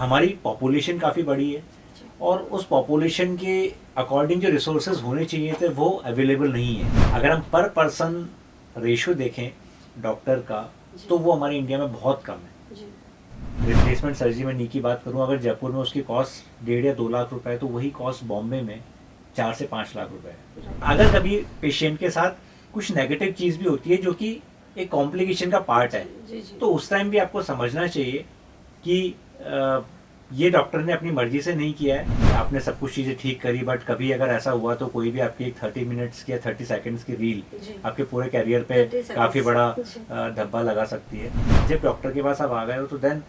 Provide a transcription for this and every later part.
हमारी पॉपुलेशन काफ़ी बड़ी है और उस पॉपुलेशन के अकॉर्डिंग जो रिसोर्सेज होने चाहिए थे वो अवेलेबल नहीं है। अगर हम पर पर्सन रेशियो देखें डॉक्टर का तो वो हमारे इंडिया में बहुत कम है। रिप्लेसमेंट सर्जरी में नी की बात करूं, अगर जयपुर में उसकी कॉस्ट 1.5 या 2 लाख रुपए है तो वही कॉस्ट बॉम्बे में 4 से 5 लाख रुपए है। अगर कभी पेशेंट के साथ कुछ नेगेटिव चीज़ भी होती है जो कि एक कॉम्प्लिकेशन का पार्ट है, तो उस टाइम भी आपको समझना चाहिए कि ये डॉक्टर ने अपनी मर्जी से नहीं किया है, आपने सब कुछ चीज़ें ठीक करी, बट कभी अगर ऐसा हुआ तो कोई भी आपकी एक 30 मिनट्स की या 30 सेकंड्स की रील आपके पूरे कैरियर पे काफ़ी बड़ा धब्बा लगा सकती है। जब डॉक्टर के पास आप आ गए हो तो then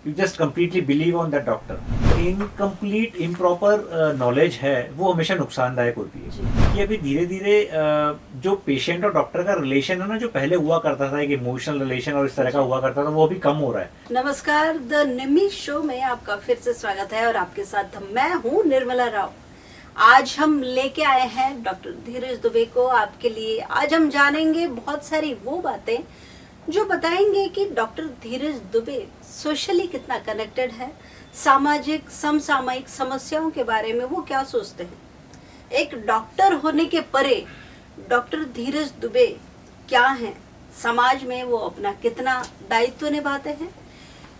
you just completely believe on that doctor. Incomplete improper knowledge है वो हमेशा नुकसानदायक होती है कि अभी धीरे धीरे जो पेशेंट और डॉक्टर का रिलेशन है ना, जो पहले हुआ करता था एक इमोशनल रिलेशन और इस तरह का हुआ करता था, वो अभी कम हो रहा है। नमस्कार, द निमी शो में आपका फिर से स्वागत है और आपके साथ मैं हूँ निर्मला राव। आज हम लेके आए हैं डॉक्टर धीरज दुबे को आपके लिए। आज हम जानेंगे बहुत सारी वो बातें जो बताएंगे कि डॉक्टर धीरज दुबे सोशली कितना कनेक्टेड है, सामाजिक समसामयिक समस्याओं के बारे में वो क्या सोचते हैं। एक डॉक्टर होने के परे डॉक्टर धीरज दुबे क्या हैं, समाज में वो अपना कितना दायित्व निभाते हैं,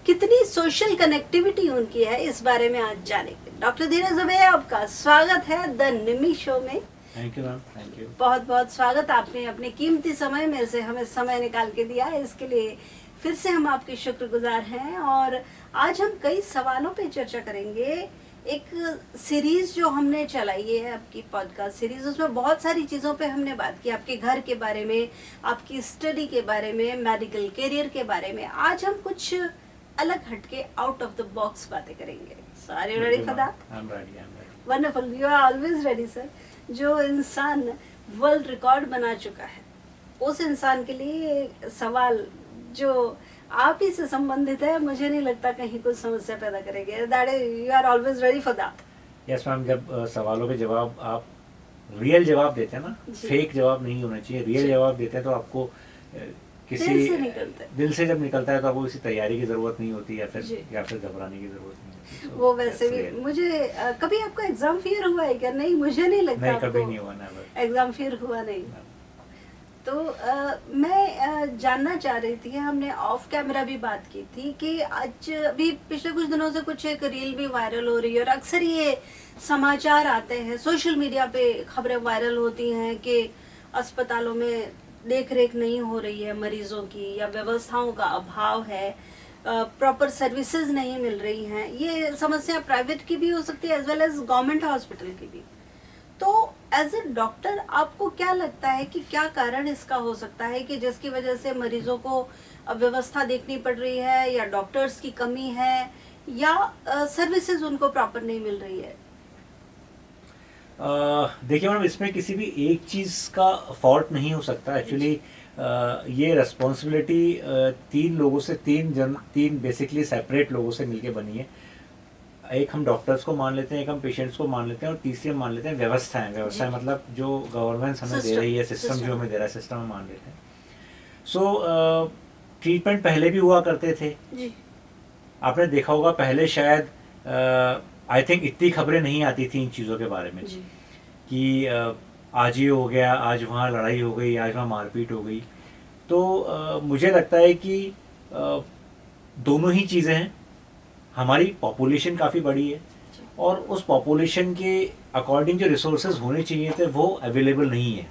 कितनी सोशल कनेक्टिविटी उनकी है, इस बारे में आज जानेंगे। डॉक्टर धीरज दुबे, आपका स्वागत है द निमी शो में। Thank you ma'am, thank you. बहुत बहुत स्वागत। आपने अपने कीमती समय में से हमें समय निकाल के दिया है, इसके लिए फिर से हम आपके शुक्रगुजार हैं। और आज हम कई सवालों पे चर्चा करेंगे। एक सीरीज जो हमने चलाई है, आपकी पॉडकास्ट सीरीज, उसमें बहुत सारी चीज़ों पे हमने बात की, आपके घर के बारे में, आपकी स्टडी के बारे में, मेडिकल करियर के बारे में। आज हम कुछ अलग हटके आउट ऑफ द बॉक्स बातें करेंगे। So are you ready for that? I am ready. Wonderful, you are always ready sir. जो इंसान वर्ल्ड रिकॉर्ड बना चुका है, उस इंसान के लिए सवाल जो आप ही से संबंधित है, मुझे नहीं लगता कहीं कुछ समस्या पैदा करेंगे। That you are always ready for that. Yes ma'am, जब सवालों के जवाब आप रियल जवाब देते हैं ना, फेक जवाब नहीं होना चाहिए, रियल जवाब देते हैं तो आपको किसी दिल से जब निकलता है तो आपको किसी तैयारी की जरूरत नहीं होती या फिर घबराने की जरूरत नहीं होती। वो वैसे भी मुझे कभी आपका एग्जाम फियर हुआ है क्या? नहीं, मुझे नहीं लगता। नहीं, कभी नहीं हुआ, नेवर। एग्जाम फियर हुआ नहीं। तो मैं जानना चाह रही थी, हमने ऑफ कैमरा भी बात की थी कि आज अभी पिछले कुछ दिनों से कुछ एक रील भी वायरल हो रही है और अक्सर ये समाचार आते हैं, सोशल मीडिया पे खबरें वायरल होती हैं कि अस्पतालों में देख रेख नहीं हो रही है मरीजों की, या व्यवस्थाओं का अभाव है, प्रॉपर सर्विसेज नहीं मिल रही हैं। ये समस्या प्राइवेट की भी हो सकती है as well as government hospital की भी। तो एज ए डॉक्टर आपको क्या लगता है कि क्या कारण इसका हो सकता है कि जिसकी वजह से मरीजों को व्यवस्था देखनी पड़ रही है, या डॉक्टर्स की कमी है, या सर्विसेज उनको प्रॉपर नहीं मिल रही है? देखिए मैडम, इसमें किसी भी एक चीज़ का फॉल्ट नहीं हो सकता एक्चुअली। ये रिस्पॉन्सिबिलिटी तीन लोगों से, तीन बेसिकली सेपरेट लोगों से मिलके बनी है। एक हम डॉक्टर्स को मान लेते हैं, एक हम पेशेंट्स को मान लेते हैं, और तीसरी हम मान लेते हैं व्यवस्थाएं मतलब जो गवर्नमेंट हमें दे रही है, सिस्टम जो हमें दे रहा है, सिस्टम हम मान लेते हैं। सो ट्रीटमेंट पहले भी हुआ करते थे जी। आपने देखा होगा पहले शायद आई थिंक इतनी खबरें नहीं आती थी इन चीज़ों के बारे में कि आज ये हो गया, आज वहाँ लड़ाई हो गई, आज वहाँ मारपीट हो गई। तो मुझे लगता है कि दोनों ही चीज़ें हैं। हमारी पॉपुलेशन काफ़ी बड़ी है और उस पॉपुलेशन के अकॉर्डिंग जो रिसोर्सेज होने चाहिए थे वो अवेलेबल नहीं है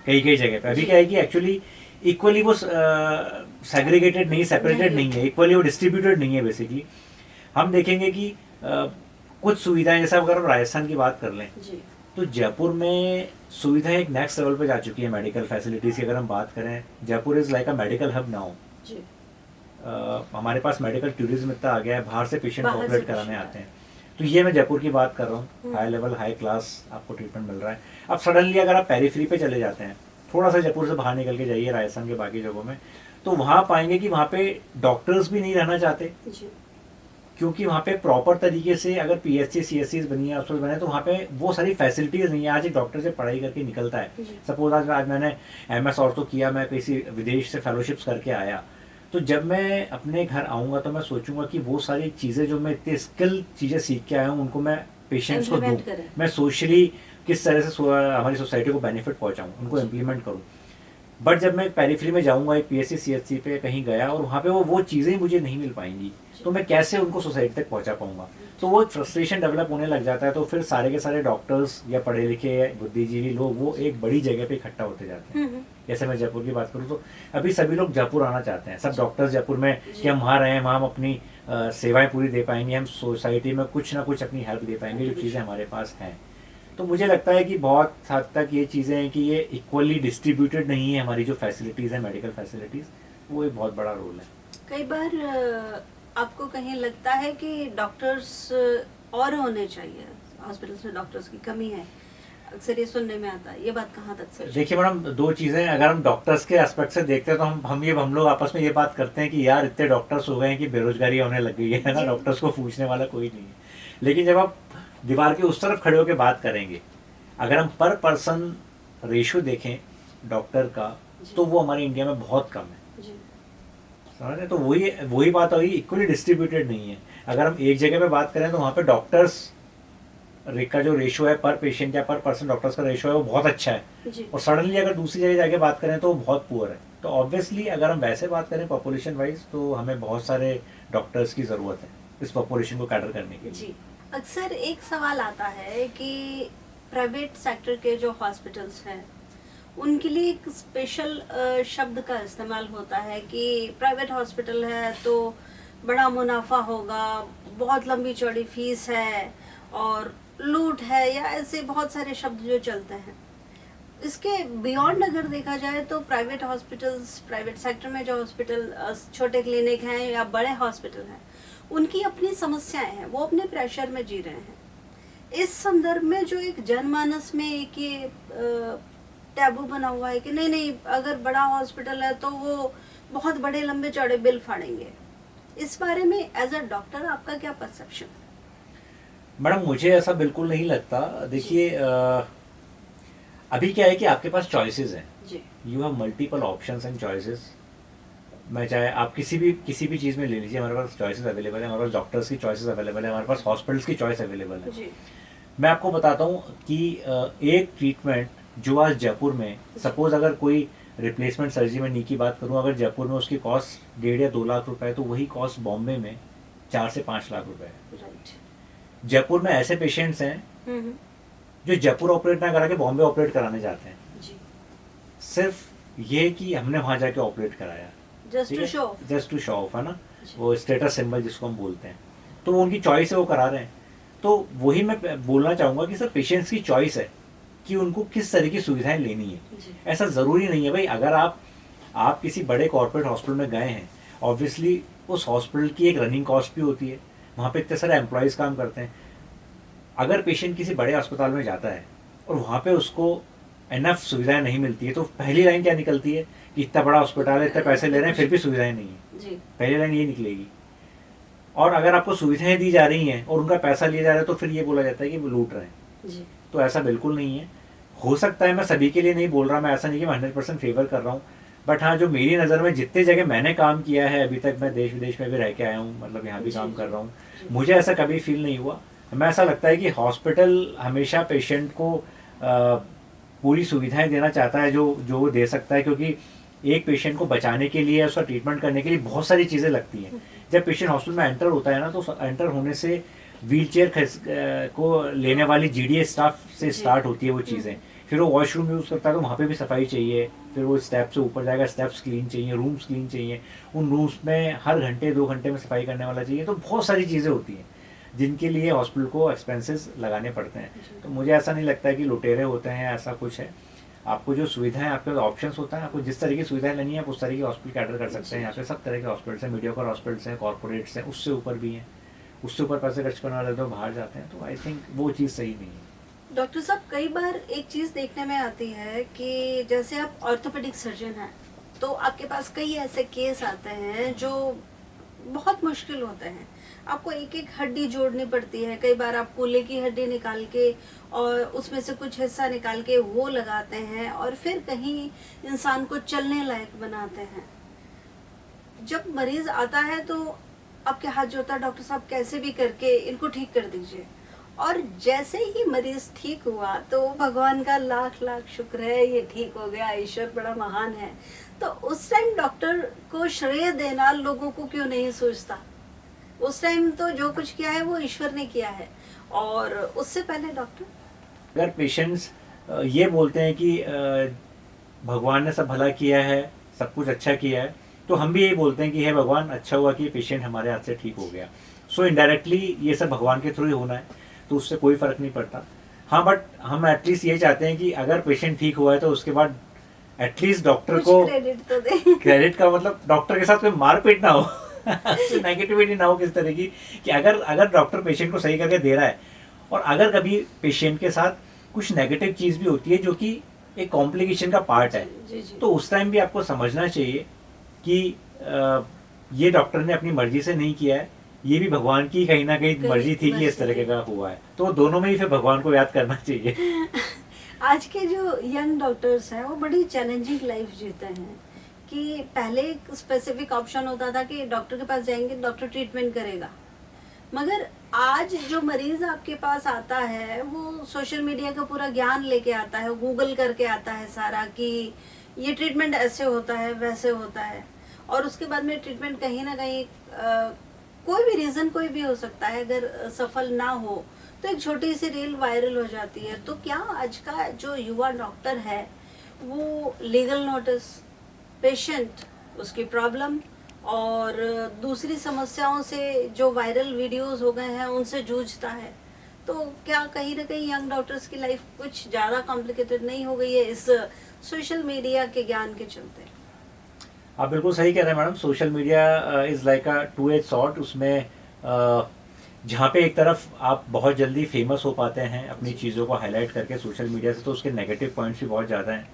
कई जगह पे। अभी क्या है कि एक्चुअली इक्वली वो सेग्रीगेटेड नहीं, सेपरेटेड नहीं है, इक्वली वो डिस्ट्रीब्यूटेड नहीं है। बेसिकली हम देखेंगे कि कुछ सुविधाएं, जैसे अगर हम राजस्थान की बात कर लें तो जयपुर में सुविधाएं एक नेक्स्ट लेवल पे जा चुकी है। मेडिकल फैसिलिटीज़ की अगर हम बात करें, Jaipur is like a medical hub now. हमारे पास मेडिकल टूरिज्म इतना आ गया है, बाहर से पेशेंट ऑपरेट कराने आते हैं। तो ये मैं जयपुर की बात कर रहा हूँ, हाई लेवल हाई क्लास आपको ट्रीटमेंट मिल रहा है। अब सडनली अगर आप पेरीफ्री पे चले जाते हैं, थोड़ा सा जयपुर से बाहर निकल के जाइए राजस्थान के बाकी जगहों में, तो वहाँ पाएंगे कि वहाँ पे डॉक्टर्स भी नहीं रहना चाहते, क्योंकि वहाँ पे प्रॉपर तरीके से अगर पीएचसी सीएससी बनी है, हॉस्पिटल बने, तो वहाँ पे वो सारी फैसिलिटीज़ नहीं है। आज एक डॉक्टर से पढ़ाई करके निकलता है, सपोज आज मैंने MS ऑर्थो किया, मैं किसी विदेश से फेलोशिप्स करके आया, तो जब मैं अपने घर आऊँगा तो मैं सोचूंगा कि वो सारी चीज़ें जो मैं इतने स्किल चीज़ें सीख के आया हूँ उनको मैं पेशेंट्स को दूँ, इम्प्लीमेंट करें। मैं सोशली किस तरह से हमारी सोसाइटी को बेनिफिट पहुँचाऊँ, उनको जी। इम्प्लीमेंट करूँ। बट जब मैं पेरिफेरी में जाऊँगा, एक पीएचसी सीएचसी पे कहीं गया और वहाँ पे वो चीज़ें मुझे नहीं मिल पाएंगी, तो मैं कैसे उनको सोसाइटी तक पहुँचा पाऊँगा। तो वो एक फ्रस्ट्रेशन डेवलप होने लग जाता है। तो फिर सारे के सारे डॉक्टर्स या पढ़े लिखे या बुद्धिजीवी लोग वो एक बड़ी जगह पे इकट्ठा होते जाते हैं। जैसे मैं जयपुर की बात करूँ तो अभी सभी लोग जयपुर आना चाहते हैं, सब डॉक्टर्स जयपुर में, कि हम वहाँ रहें, वहाँ हम अपनी सेवाएं पूरी दे पाएंगे, हम सोसाइटी में कुछ ना कुछ अपनी हेल्प दे पाएंगे जो चीज़ें हमारे पास हैं। तो मुझे लगता है कि बहुत हद तक ये चीज़ें हैं कि ये इक्वली डिस्ट्रीब्यूटेड नहीं है। हमारी जो फैसिलिटीज़ हैं, मेडिकल फैसिलिटीज़, वो एक बहुत बड़ा रोल है। कई बार आपको कहीं लगता है कि डॉक्टर्स और होने चाहिए, हॉस्पिटल्स में डॉक्टर्स की कमी है, अक्सर ये सुनने में आता है, ये बात कहाँ तक सच है? देखिए मैडम, दो चीज़ें, अगर हम डॉक्टर्स के एस्पेक्ट से देखते हैं तो हम लोग आपस में ये बात करते हैं कि यार इतने डॉक्टर्स हो गए हैं कि बेरोजगारी होने लग गई है ना, जी। डॉक्टर्स को पूछने वाला कोई नहीं है। लेकिन जब आप दीवार के उस तरफ खड़े होकर बात करेंगे, अगर हम पर पर्सन रेशियो देखें डॉक्टर का, जी। तो वो हमारे इंडिया में बहुत कम है। जी। समझ रहे हैं? तो वही बात होगी, इक्वली डिस्ट्रीब्यूटेड नहीं है। अगर हम एक जगह पे बात करें तो वहाँ पे डॉक्टर्स का जो रेशियो है पर पेशेंट या पर पर्सन डॉक्टर्स का रेशियो है वो बहुत अच्छा है। जी। और सडनली अगर दूसरी जगह जाके बात करें तो वो बहुत पुअर है। तो ऑब्वियसली अगर हम वैसे बात करें पॉपुलेशन वाइज, तो हमें बहुत सारे डॉक्टर्स की ज़रूरत है इस पॉपुलेशन को कैटर करने के लिए। जी। अक्सर एक सवाल आता है कि प्राइवेट सेक्टर के जो हॉस्पिटल्स हैं उनके लिए एक स्पेशल शब्द का इस्तेमाल होता है कि प्राइवेट हॉस्पिटल है तो बड़ा मुनाफा होगा, बहुत लंबी चौड़ी फीस है और लूट है, या ऐसे बहुत सारे शब्द जो चलते हैं। इसके बियॉन्ड अगर देखा जाए तो प्राइवेट हॉस्पिटल्स, प्राइवेट सेक्टर में जो हॉस्पिटल, छोटे क्लिनिक हैं या बड़े हॉस्पिटल हैं, उनकी अपनी समस्याएं हैं, वो अपने प्रेशर में जी रहे हैं। इस संदर्भ में जो एक जनमानस में एक ये टैबू बना हुआ है कि नहीं नहीं, अगर बड़ा हॉस्पिटल है तो वो बहुत बड़े लंबे चौड़े बिल फाड़ेंगे, इस बारे में एज अ डॉक्टर आपका क्या परसेप्शन है? मैडम, मुझे ऐसा बिल्कुल नहीं लगता। देखिए अभी क्या है कि आपके पास चॉइसेस हैं, जी। You have multiple options and choices. मैं चाहे आप किसी भी चीज़ में ले लीजिए, हमारे पास चॉइसेस अवेलेबल है, हमारे पास डॉक्टर्स की चॉइसेस अवेलेबल है, हमारे पास हॉस्पिटल्स की चॉइस अवेलेबल है। जी। मैं आपको बताता हूँ कि एक ट्रीटमेंट जो आज जयपुर में, सपोज अगर कोई रिप्लेसमेंट सर्जरी में नी की बात करूँ, अगर जयपुर में उसकी कॉस्ट 1.5 या 2 लाख रुपए है, तो वही कॉस्ट बॉम्बे में 4 से 5 लाख रुपए है। राइट। जयपुर में ऐसे पेशेंट्स हैं जो जयपुर ऑपरेट ना करा के बॉम्बे ऑपरेट कराने जाते हैं, जी। सिर्फ ये कि हमने वहाँ जाके ऑपरेट कराया, just to show. Just to show off, है ना, वो स्टेटस सिंबल जिसको हम बोलते हैं। तो वो उनकी चॉइस है, वो करा रहे हैं। तो वही मैं बोलना चाहूँगा कि सर पेशेंट्स की चॉइस है कि उनको किस तरह की सुविधाएं लेनी है। जी। ऐसा ज़रूरी नहीं है भाई, अगर आप किसी बड़े कॉर्पोरेट हॉस्पिटल में गए हैं, ऑब्वियसली उस हॉस्पिटल की एक रनिंग कॉस्ट भी होती है, वहाँ पे इतने सारे एम्प्लॉयज़ काम करते हैं। अगर पेशेंट किसी बड़े अस्पताल में जाता है और वहाँ पे उसको इनफ सुविधाएं नहीं मिलती है, तो पहली लाइन क्या निकलती है कि इतना बड़ा अस्पताल है, इतने पैसे ले रहे हैं, फिर भी सुविधाएं नहीं है। जी। पहली लाइन ये निकलेगी। और अगर आपको सुविधाएं दी जा रही हैं और उनका पैसा लिया जा रहा है, तो फिर ये बोला जाता है कि वो लूट रहे हैं। जी। तो ऐसा बिल्कुल नहीं है। हो सकता है, मैं सभी के लिए नहीं बोल रहा, मैं ऐसा नहीं कि मैं 100% फेवर कर रहा हूँ, बट हाँ, जो मेरी नज़र में जितने जगह मैंने काम किया है अभी तक, मैं देश विदेश में भी रह के आया हूँ, मतलब यहाँ भी काम कर रहा हूँ, मुझे ऐसा कभी फील नहीं हुआ। हमें ऐसा लगता है कि हॉस्पिटल हमेशा पेशेंट को पूरी सुविधाएं देना चाहता है जो वो दे सकता है, क्योंकि एक पेशेंट को बचाने के लिए, उसका ट्रीटमेंट करने के लिए बहुत सारी चीज़ें लगती हैं। जब पेशेंट हॉस्पिटल में एंटर होता है ना, तो एंटर होने से व्हीलचेयर को लेने वाली जीडीए स्टाफ से स्टार्ट होती है वो चीज़ें। फिर वो वॉशरूम यूज़ करता है तो वहाँ पे भी सफाई चाहिए, फिर वो स्टेप से ऊपर जाएगा, स्टेप्स क्लीन चाहिए, रूम्स क्लीन चाहिए, उन रूम्स में हर घंटे 2 घंटे में सफाई करने वाला चाहिए। तो बहुत सारी चीज़ें होती हैं जिनके लिए हॉस्पिटल को एक्सपेंसेस लगाने पड़ते हैं। तो मुझे ऐसा नहीं लगता है कि लुटेरे होते हैं, ऐसा कुछ है। आपको जो सुविधाएं, आपके पास ऑप्शंस होता है, आपको जिस तरह की सुविधाएं लेनी है आप उस तरह की हॉस्पिटल कैटर कर सकते हैं। यहाँ पे सब तरह के हॉस्पिटल्स हैं, मीडियोकर हॉस्पिटल्स हैं, कॉर्पोरेट्स हैं, उससे ऊपर भी हैं, उससे ऊपर पैसे खर्च करने वाले तो बाहर जाते हैं। तो आई थिंक वो चीज़ सही नहीं है। डॉक्टर साहब, कई बार एक चीज़ देखने में आती है कि जैसे आप ऑर्थोपेडिक सर्जन हैं तो आपके पास कई ऐसे केस आते हैं जो बहुत मुश्किल होते हैं। आपको एक एक हड्डी जोड़नी पड़ती है, कई बार आप कूल्हे की हड्डी निकाल के और उसमें से कुछ हिस्सा निकाल के वो लगाते हैं और फिर कहीं इंसान को चलने लायक बनाते हैं। जब मरीज आता है तो आपके हाथ जोड़ता है, डॉक्टर साहब कैसे भी करके इनको ठीक कर दीजिए, और जैसे ही मरीज ठीक हुआ तो भगवान का लाख लाख शुक्र है ये ठीक हो गया, ईश्वर बड़ा महान है। तो उस टाइम डॉक्टर को श्रेय देना लोगों को क्यों नहीं सोचता? उस टाइम तो जो कुछ किया है वो ईश्वर ने किया है, और उससे पहले डॉक्टर। अगर पेशेंट्स ये बोलते हैं कि भगवान ने सब भला किया है, सब कुछ अच्छा किया है, तो हम भी यही बोलते हैं कि हे भगवान, अच्छा हुआ कि पेशेंट हमारे हाथ से ठीक हो गया। सो इनडायरेक्टली ये सब भगवान के थ्रू ही होना है, तो उससे कोई फर्क नहीं पड़ता। हाँ, बट हम एटलीस्ट ये चाहते हैं कि अगर पेशेंट ठीक हुआ है तो उसके बाद एटलीस्ट डॉक्टर को क्रेडिट तो दे। क्रेडिट का मतलब डॉक्टर के साथ कोई मारपीट ना हो, नेगेटिविटी ना हो किस तरह की, कि अगर डॉक्टर पेशेंट को सही करके दे रहा है, और अगर कभी पेशेंट के साथ कुछ नेगेटिव चीज भी होती है जो कि एक कॉम्प्लिकेशन का पार्ट है, जी जी। तो उस टाइम भी आपको समझना चाहिए कि ये डॉक्टर ने अपनी मर्जी से नहीं किया है, ये भी भगवान की कहीं ना कहीं मर्जी थी कि इस तरह का हुआ है। तो दोनों में ही फिर भगवान को याद करना चाहिए। आज के जो यंग डॉक्टर्स हैं वो बड़ी चैलेंजिंग लाइफ जीते हैं, कि पहले एक स्पेसिफिक ऑप्शन होता था कि डॉक्टर के पास जाएंगे, डॉक्टर ट्रीटमेंट करेगा, मगर आज जो मरीज आपके पास आता है वो सोशल मीडिया का पूरा ज्ञान लेके आता है, गूगल करके आता है सारा कि ये ट्रीटमेंट ऐसे होता है वैसे होता है, और उसके बाद में ट्रीटमेंट कहीं ना कहीं कोई भी रीज़न कोई भी हो सकता है, अगर सफल ना हो तो एक छोटी सी रील वायरल हो जाती है। तो क्या आज का जो युवा डॉक्टर है वो लीगल नोटिस, पेशेंट, उसकी प्रॉब्लम और दूसरी समस्याओं से जो वायरल वीडियोस हो गए हैं उनसे जूझता है, तो क्या कहीं ना कहीं यंग डॉक्टर्स की लाइफ कुछ ज़्यादा कॉम्प्लिकेटेड नहीं हो गई है इस सोशल मीडिया के ज्ञान के चलते? आप बिल्कुल सही कह रहे हैं madam. Social media is like a two edge sword. उसमें जहाँ पे एक तरफ आप बहुत जल्दी फेमस हो पाते हैं अपनी चीज़ों को हाईलाइट करके सोशल मीडिया से, तो उसके नेगेटिव पॉइंट्स भी बहुत ज़्यादा हैं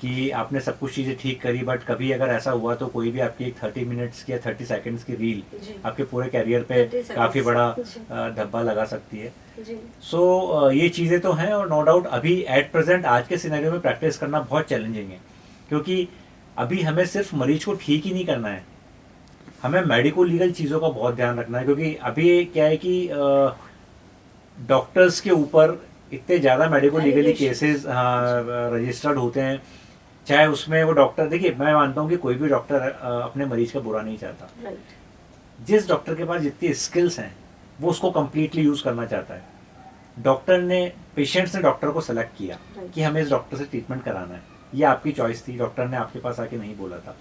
कि आपने सब कुछ चीज़ें ठीक करी, बट कभी अगर ऐसा हुआ तो कोई भी आपकी एक 30 मिनट्स की या 30 सेकंड्स की रील आपके पूरे करियर पे 30 काफ़ी बड़ा धब्बा लगा सकती है। सो ये चीज़ें तो हैं, और नो डाउट अभी एट प्रेजेंट आज के सिनेरियो में प्रैक्टिस करना बहुत चैलेंजिंग है, क्योंकि अभी हमें सिर्फ मरीज को ठीक ही नहीं करना है, हमें मेडिको लीगल चीज़ों का बहुत ध्यान रखना है। क्योंकि अभी क्या है कि डॉक्टर्स के ऊपर इतने ज़्यादा मेडिको लीगली केसेस रजिस्टर्ड होते हैं, चाहे उसमें वो डॉक्टर, देखिए मैं मानता हूँ कि कोई भी डॉक्टर अपने मरीज का बुरा नहीं चाहता। जिस डॉक्टर के पास जितनी स्किल्स हैं वो उसको कम्प्लीटली यूज़ करना चाहता है। डॉक्टर ने, पेशेंट्स ने डॉक्टर को सेलेक्ट किया कि हमें इस डॉक्टर से ट्रीटमेंट कराना है, ये आपकी चॉइस थी, डॉक्टर ने आपके पास आके नहीं बोला था।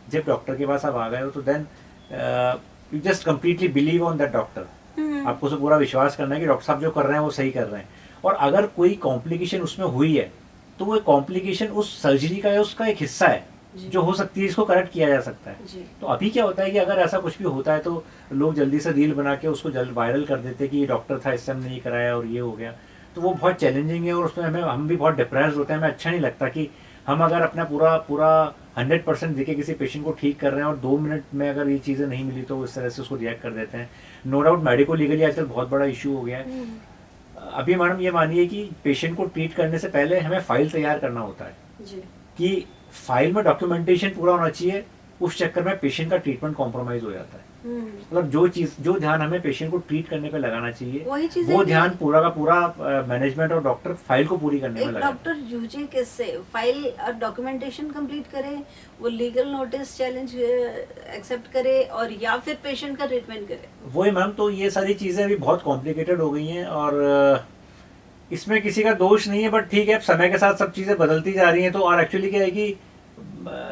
जब डॉक्टर के पास आप आ गए हो तो then you just completely believe on that doctor. आपको उसे पूरा विश्वास करना है कि डॉक्टर साहब जो कर रहे हैं वो सही कर रहे हैं, और अगर कोई कॉम्प्लिकेशन उसमें हुई है तो वो कॉम्प्लिकेशन उस सर्जरी का है, उसका एक हिस्सा है जो हो सकती है, इसको करेक्ट किया जा सकता है। तो अभी क्या होता है कि अगर ऐसा कुछ भी होता है तो लोग जल्दी से रील बना के उसको जल्द वायरल कर देते हैं कि ये डॉक्टर था, इससे हमने नहीं कराया और ये हो गया। तो वो बहुत चैलेंजिंग है, और उसमें हम भी बहुत डिप्रेस्ड होते हैं। हमें अच्छा नहीं लगता कि हम अगर अपना पूरा 100% देके किसी पेशेंट को ठीक कर रहे हैं और 2 मिनट में अगर ये चीज़ें नहीं मिली तो इस तरह से उसको रिएक्ट कर देते हैं। नो डाउट मेडिको लीगली आजकल बहुत बड़ा इशू हो गया है। अभी मैडम ये मानिए कि पेशेंट को ट्रीट करने से पहले हमें फाइल तैयार करना होता है जी। कि फाइल में डॉक्यूमेंटेशन पूरा होना चाहिए, उस चक्कर में पेशेंट का ट्रीटमेंट कॉम्प्रोमाइज हो जाता है। मतलब जो ध्यान हमें पेशेंट को ट्रीट करने पे लगाना चाहिए वो ध्यान पूरा का पूरा मैनेजमेंट और डॉक्टर फाइल को पूरी करने में लगा। डॉक्टर जूझे किससे? फाइल और डॉक्यूमेंटेशन कंप्लीट करे, वो लीगल नोटिस चैलेंज एक्सेप्ट करे, और या फिर पेशेंट का ट्रीटमेंट करे। वही मैम, तो ये सारी चीज़ें अभी बहुत कॉम्प्लिकेटेड हो गई हैं, और इसमें किसी का दोष नहीं है, बट ठीक है, अब समय के साथ सब चीज़ें बदलती जा रही हैं। तो और एक्चुअली क्या है कि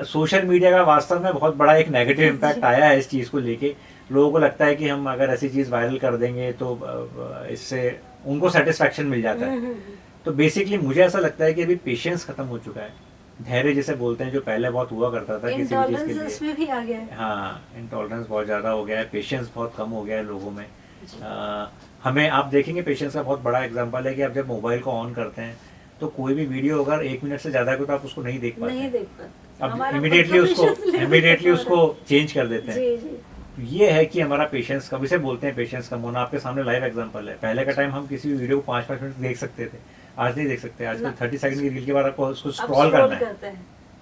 सोशल मीडिया का वास्तव में बहुत बड़ा एक नेगेटिव इम्पैक्ट आया है इस चीज़ को लेके। लोगों को लगता है कि हम अगर ऐसी चीज़ वायरल कर देंगे तो इससे उनको सेटिस्फैक्शन मिल जाता है। तो बेसिकली मुझे ऐसा लगता है कि अभी पेशेंस खत्म हो चुका है, धैर्य जिसे बोलते हैं, जो पहले बहुत हुआ करता था किसी भी चीज़ के लिए, इसमें भी आ गया है। हाँ, इंटॉलरेंस बहुत ज़्यादा हो गया है, पेशेंस बहुत कम हो गया है लोगों में। हमें आप देखेंगे पेशेंस का बहुत बड़ा एग्जांपल है कि आप जब मोबाइल को ऑन करते हैं तो कोई भी वीडियो अगर 1 मिनट से ज़्यादा हो तो आप उसको नहीं देख पाते, अब इमीडिएटली उसको चेंज कर देते हैं। ये है कि हमारा पेशेंस कम, इसे बोलते हैं पेशेंस कम होना। आपके सामने लाइव एग्जांपल है, पहले का टाइम हम किसी भी वीडियो को 5-5 मिनट देख सकते थे, आज नहीं देख सकते। आजकल 30 सेकंड की रील के बाद आपको उसको स्क्रॉल करना है,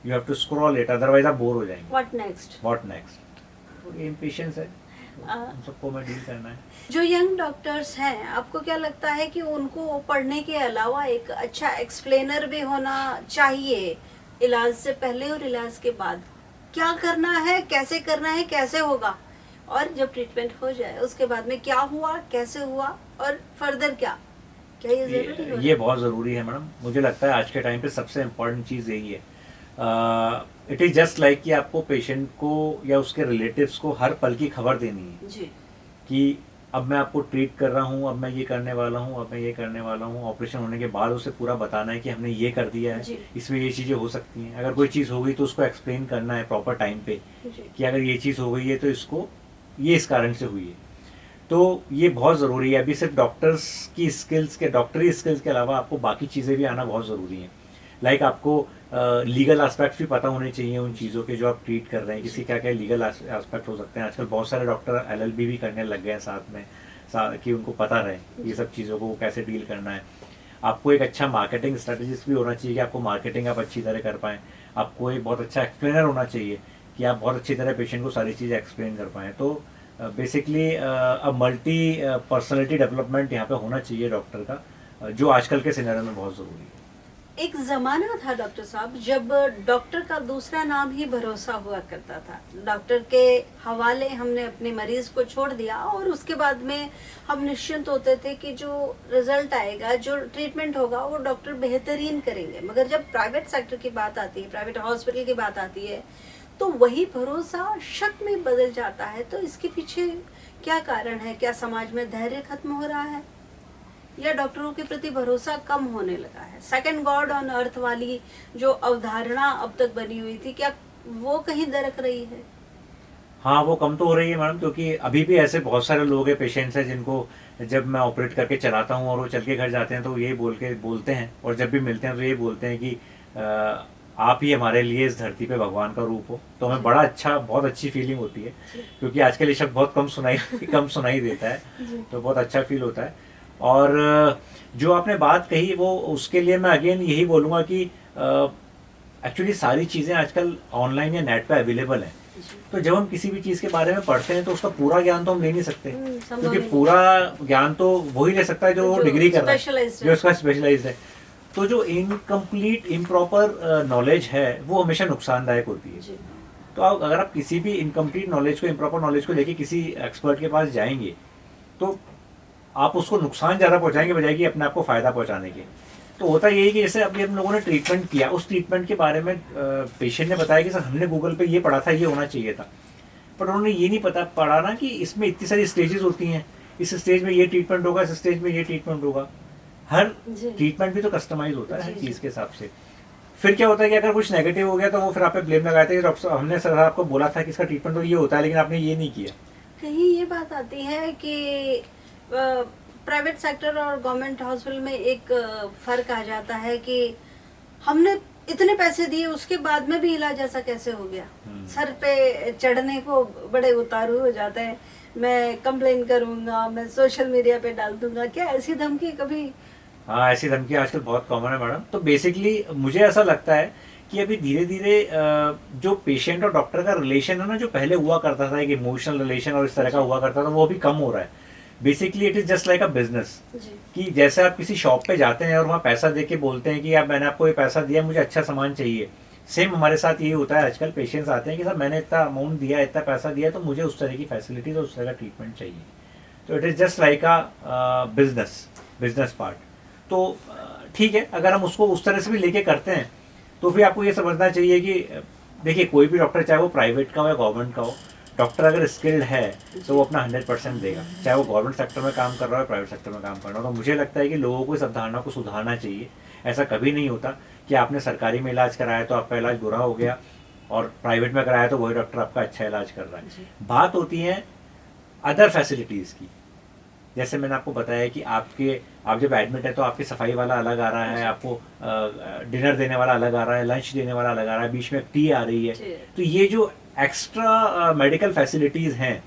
you have to scroll it, otherwise आप बोर हो जाएंगे। What next. ये पेशेंस है, आ, उन सबको मैं डील करना है। जो यंग डॉक्टर्स हैं, आपको क्या लगता है कि उनको पढ़ने के अलावा एक अच्छा एक्सप्लेनर भी होना चाहिए इलाज से पहले और इलाज के बाद? क्या करना है, कैसे करना है, कैसे होगा, और जब ट्रीटमेंट हो जाए उसके बाद में क्या हुआ, कैसे हुआ और फर्दर क्या ये जरूरी हो ये बहुत ज़रूरी है मैडम। मुझे लगता है आज के टाइम पे सबसे इम्पोर्टेंट चीज़ यही है। इट इज़ जस्ट लाइक कि आपको पेशेंट को या उसके रिलेटिव्स को हर पल की खबर देनी है जी कि अब मैं आपको ट्रीट कर रहा हूँ, अब मैं ये करने वाला हूँ, अब मैं ये करने वाला हूँ। ऑपरेशन होने के बाद उसे पूरा बताना है कि हमने ये कर दिया है, जी इसमें ये चीज़ें हो सकती हैं। अगर कोई चीज़ हो गई तो उसको एक्सप्लेन करना है प्रॉपर टाइम पे जी कि अगर ये चीज़ हो गई है तो इसको ये इस कारण से हुई है। तो ये बहुत ज़रूरी है। अभी सिर्फ डॉक्टर्स की स्किल्स के, डॉक्टरी स्किल्स के अलावा आपको बाकी चीज़ें भी आना बहुत ज़रूरी है। लाइक आपको लीगल एस्पेक्ट्स भी पता होने चाहिए उन चीज़ों के जो आप ट्रीट कर रहे हैं। किसी क्या क्या लीगल एस्पेक्ट हो सकते हैं। आजकल बहुत सारे डॉक्टर LLB भी करने लग गए हैं साथ में, कि उनको पता रहे ये सब चीज़ों को कैसे डील करना है। आपको एक अच्छा मार्केटिंग स्ट्रेटजिस्ट भी होना चाहिए कि आपको मार्केटिंग आप अच्छी तरह कर पाएँ। आपको एक बहुत अच्छा एक्सप्लेनर होना चाहिए कि आप बहुत अच्छी तरह पेशेंट को सारी चीज़ें एक्सप्लेन कर पाएँ। तो बेसिकली अब मल्टी पर्सनैलिटी डेवलपमेंट यहाँ पे होना चाहिए डॉक्टर का, जो आजकल के सिनेरियो में बहुत ज़रूरी है। एक जमाना था डॉक्टर साहब जब डॉक्टर का दूसरा नाम ही भरोसा हुआ करता था। डॉक्टर के हवाले हमने अपने मरीज को छोड़ दिया और उसके बाद में हम निश्चिंत होते थे कि जो रिजल्ट आएगा, जो ट्रीटमेंट होगा, वो डॉक्टर बेहतरीन करेंगे। मगर जब प्राइवेट सेक्टर की बात आती है, प्राइवेट हॉस्पिटल की बात आती है, तो वही भरोसा शक में बदल जाता है। तो इसके पीछे क्या कारण है? क्या समाज में धैर्य खत्म हो रहा है या डॉक्टरों के प्रति भरोसा कम होने लगा है? सेकंड गॉड ऑन अर्थ वाली जो अवधारणा अब तक बनी हुई थी, क्या वो कहीं दरक रही है? हाँ, वो कम तो हो रही है मैडम, क्योंकि अभी भी ऐसे बहुत सारे लोग हैं, पेशेंट्स हैं, जिनको जब मैं ऑपरेट करके चलाता हूँ और वो चल के घर जाते हैं तो यही बोलते हैं, और जब भी मिलते हैं तो यही बोलते हैं कि आप ही हमारे लिए इस धरती पे भगवान का रूप हो। तो हमें बड़ा अच्छा, बहुत अच्छी फीलिंग होती है, क्योंकि आजकल ये शब्द बहुत कम सुनाई देता है, तो बहुत अच्छा फील होता है। और जो आपने बात कही वो, उसके लिए मैं अगेन यही बोलूँगा कि एक्चुअली सारी चीज़ें आजकल ऑनलाइन या नेट पे अवेलेबल हैं। तो जब हम किसी भी चीज़ के बारे में पढ़ते हैं तो उसका पूरा ज्ञान तो हम ले नहीं सकते, क्योंकि पूरा ज्ञान तो वही ले सकता है जो डिग्री कर रहा है, जो उसका स्पेशलाइज्ड है। तो जो इनकम्प्लीट, इम्प्रॉपर नॉलेज है वो हमेशा नुकसानदायक होती है। तो अगर आप किसी भी इनकम्प्लीट नॉलेज को, इम्प्रॉपर नॉलेज को लेके किसी एक्सपर्ट के पास जाएंगे तो आप उसको नुकसान ज़्यादा पहुंचाएंगे बजाय कि अपने आप को फ़ायदा पहुंचाने के। तो होता यही कि जैसे अभी हम लोगों ने ट्रीटमेंट किया, उस ट्रीटमेंट के बारे में पेशेंट ने बताया कि सर हमने गूगल पे ये पढ़ा था, ये होना चाहिए था, पर उन्होंने ये नहीं पढ़ा ना कि इसमें इतनी सारी स्टेजेस होती हैं, इस स्टेज में ये ट्रीटमेंट होगा, इस स्टेज में ये ट्रीटमेंट होगा। हर ट्रीटमेंट भी तो कस्टमाइज होता है हर चीज़ के हिसाब से। फिर क्या होता है कि अगर कुछ नेगेटिव हो गया तो वो फिर आप पे ब्लेम लगाते हैं, डॉक्टर हमने सर आपको बोला था कि इसका ट्रीटमेंट तो ये होता है लेकिन आपने ये नहीं किया। कहीं ये बात आती है कि प्राइवेट सेक्टर और गवर्नमेंट हॉस्पिटल में एक फर्क आ जाता है कि हमने इतने पैसे दिए उसके बाद में भी इलाज ऐसा कैसे हो गया। सर पे चढ़ने को बड़े उतारू हो जाते हैं, मैं कंप्लेन करूंगा, मैं सोशल मीडिया पे डाल दूंगा। क्या ऐसी धमकी कभी? हाँ, ऐसी धमकी आजकल बहुत कॉमन है मैडम। तो बेसिकली मुझे ऐसा लगता है कि अभी धीरे धीरे जो पेशेंट और डॉक्टर का रिलेशन है ना, जो पहले हुआ करता था, एक इमोशनल रिलेशन और इस तरह का हुआ करता था, वो अभी कम हो रहा है। Basically it is just like a business, कि जैसे आप किसी शॉप पे जाते हैं और वहाँ पैसा दे के बोलते हैं कि यार मैंने आपको ये पैसा दिया, मुझे अच्छा सामान चाहिए। सेम हमारे साथ यही होता है आजकल। पेशेंट्स आते हैं कि सर मैंने इतना अमाउंट दिया, इतना पैसा दिया, तो मुझे उस तरह की फैसिलिटीज और उस तरह का ट्रीटमेंट चाहिए। तो it is just like a business part. तो ठीक है, अगर हम उसको उस तरह से भी लेके करते हैं तो फिर आपको ये समझना चाहिए कि देखिए, कोई भी डॉक्टर, चाहे वो प्राइवेट का हो या गवर्नमेंट का हो, डॉक्टर अगर स्किल्ड है तो वो अपना 100% देगा, चाहे वो गवर्नमेंट सेक्टर में काम कर रहा हो या प्राइवेट सेक्टर में काम कर रहा हो। तो मुझे लगता है कि लोगों को इस अवधारणा को सुधारना चाहिए। ऐसा कभी नहीं होता कि आपने सरकारी में इलाज कराया तो आपका इलाज बुरा हो गया और प्राइवेट में कराया तो वही डॉक्टर आपका अच्छा इलाज कर रहा है। बात होती है अदर फैसिलिटीज़ की। जैसे मैंने आपको बताया कि आप जब एडमिट है तो आपके सफाई वाला अलग आ रहा है, आपको डिनर देने वाला अलग आ रहा है, लंच देने वाला अलग आ रहा है, बीच में टी आ रही है। तो ये जो एक्स्ट्रा मेडिकल फैसिलिटीज़ हैं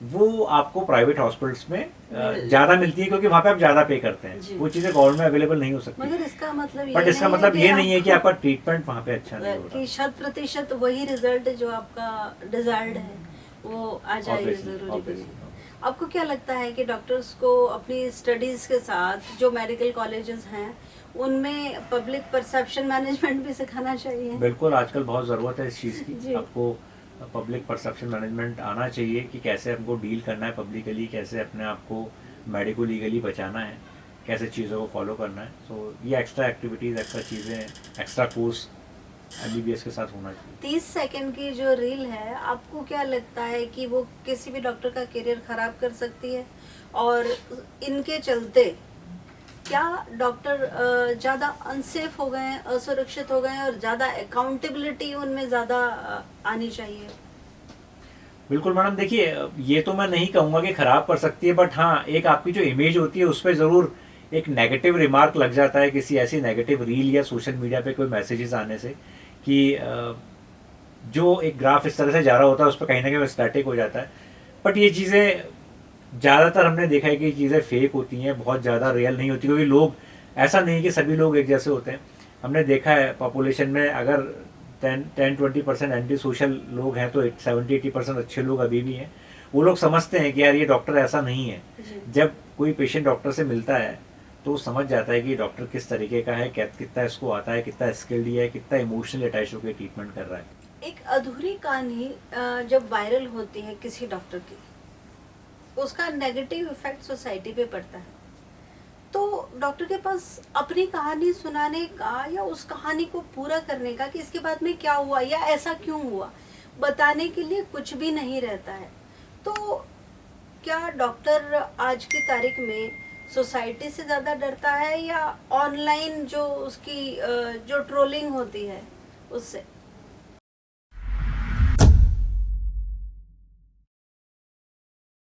वो आपको प्राइवेट हॉस्पिटल्स में ज़्यादा मिलती है, क्योंकि वहाँ पे आप ज़्यादा पे करते हैं। वो चीज़ें गवर्नमेंट में अवेलेबल नहीं हो सकती। मगर इसका मतलब बट इसका मतलब ये नहीं है कि आपका ट्रीटमेंट वहाँ पे अच्छा नहीं हो रहा, कि 100% वही रिजल्ट जो आपका डिजायर्ड है वो आ जाए ये Obviously, ज़रूरी भी obviously, नहीं। आपको क्या लगता है कि डॉक्टर्स को अपनी स्टडीज़ के साथ जो मेडिकल कॉलेजेस हैं, उनमें पब्लिक परसेप्शन मैनेजमेंट भी सिखाना चाहिए? बिल्कुल आजकल बहुत ज़रूरत है इस चीज़ की। जी। आपको पब्लिक परसेप्शन मैनेजमेंट आना चाहिए कि कैसे हमको डील करना है पब्लिकली, कैसे अपने आप को मेडिको लीगली बचाना है, कैसे चीज़ों को फॉलो करना है। सो ये एक्स्ट्रा एक्टिविटीज़, एक्स्ट्रा चीज़ें, एक्स्ट्रा कोर्स एमबीबीएस के साथ होना चाहिए। 30 सेकंड की जो रील है, आपको क्या लगता है कि वो किसी भी डॉक्टर का करियर खराब कर सकती है? और इनके चलते क्या डॉक्टर ज़्यादा अनसेफ हो गए हैं, असुरक्षित हो गए हैं और ज़्यादा अकाउंटेबिलिटी उनमें ज़्यादा आनी चाहिए? बिल्कुल मैडम, देखिए ये तो मैं नहीं कहूँगा कि ख़राब कर सकती है, बट हाँ एक आपकी जो इमेज होती है उस पर ज़रूर एक नेगेटिव रिमार्क लग जाता है किसी ऐसी नेगेटिव रील या सोशल मीडिया पे कोई मैसेजेस आने से कि जो एक ग्राफ इस तरह से जा रहा होता है उस पर कहीं ना कहीं स्टैटिक हो जाता है। बट ये चीज़ें ज़्यादातर हमने देखा है कि चीज़ें फेक होती हैं, बहुत ज़्यादा रियल नहीं होती, क्योंकि लोग, ऐसा नहीं कि सभी लोग एक जैसे होते हैं। हमने देखा है पॉपुलेशन में अगर 10-20% एंटी सोशल लोग हैं तो 70-80% अच्छे लोग अभी भी हैं। वो लोग समझते हैं कि यार ये डॉक्टर ऐसा नहीं है। जी। जब कोई पेशेंट डॉक्टर से मिलता है तो वो समझ जाता है कि डॉक्टर किस तरीके का है, कितना इसको आता है, कितना स्किल्ड है, कितना इमोशनली अटैच होकर ट्रीटमेंट कर रहा है। एक अधूरी कहानी जब वायरल होती है किसी डॉक्टर की, उसका नेगेटिव इफेक्ट सोसाइटी पे पड़ता है। तो डॉक्टर के पास अपनी कहानी सुनाने का या उस कहानी को पूरा करने का कि इसके बाद में क्या हुआ या ऐसा क्यों हुआ, बताने के लिए कुछ भी नहीं रहता है। तो क्या डॉक्टर आज की तारीख में सोसाइटी से ज़्यादा डरता है या ऑनलाइन जो उसकी जो ट्रोलिंग होती है उससे?